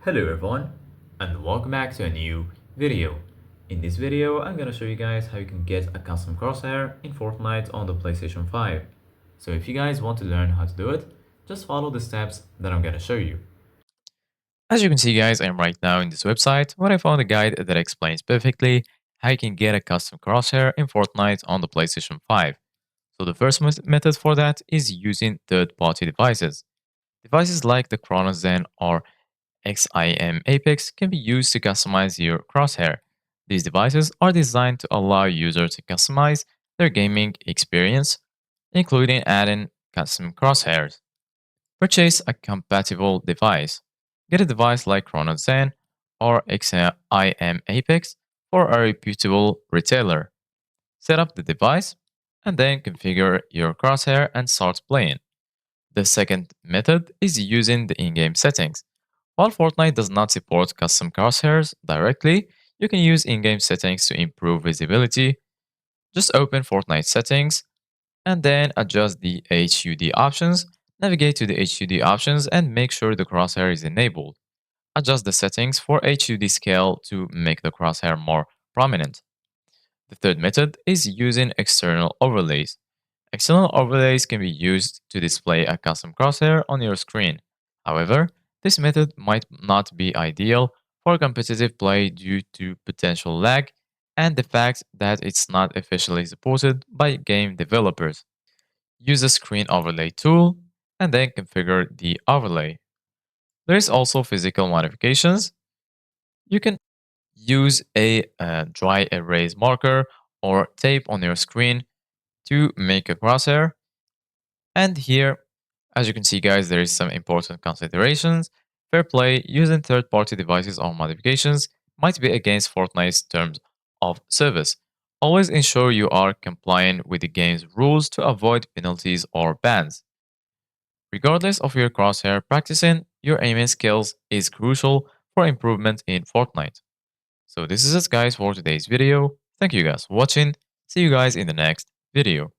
Hello everyone and welcome back to a new video. In this video I'm gonna show you guys how you can get a custom crosshair in Fortnite on the PlayStation 5. So if you guys want to learn how to do it, just follow the steps that I'm gonna show you. As you can see guys, I am right now in this website where I found a guide that explains perfectly how you can get a custom crosshair in Fortnite on the PlayStation 5. So the first method for that is using third-party devices. Devices like the Chronozen or XIM Apex can be used to customize your crosshair. These devices are designed to allow users to customize their gaming experience, including adding custom crosshairs. Purchase a compatible device. Get a device like Chronozen or XIM Apex for a reputable retailer. Set up the device and then configure your crosshair and start playing. The second method is using the in-game settings. While Fortnite does not support custom crosshairs directly, you can use in-game settings to improve visibility. Just open Fortnite settings and then adjust the HUD options. Navigate to the HUD options and make sure the crosshair is enabled. Adjust the settings for HUD scale to make the crosshair more prominent. The third method is using external overlays. External overlays can be used to display a custom crosshair on your screen. However, this method might not be ideal for competitive play due to potential lag and the fact that it's not officially supported by game developers. Use the screen overlay tool and then configure the overlay. There is also physical modifications. You can use a dry erase marker or tape on your screen to make a crosshair. And here, as you can see guys, there is some important considerations. Fair play using third-party devices or modifications might be against Fortnite's terms of service. Always ensure you are compliant with the game's rules to avoid penalties or bans. Regardless of your crosshair, practicing your aiming skills is crucial for improvement in Fortnite. So this is it guys for today's video. Thank you guys for watching. See you guys in the next video.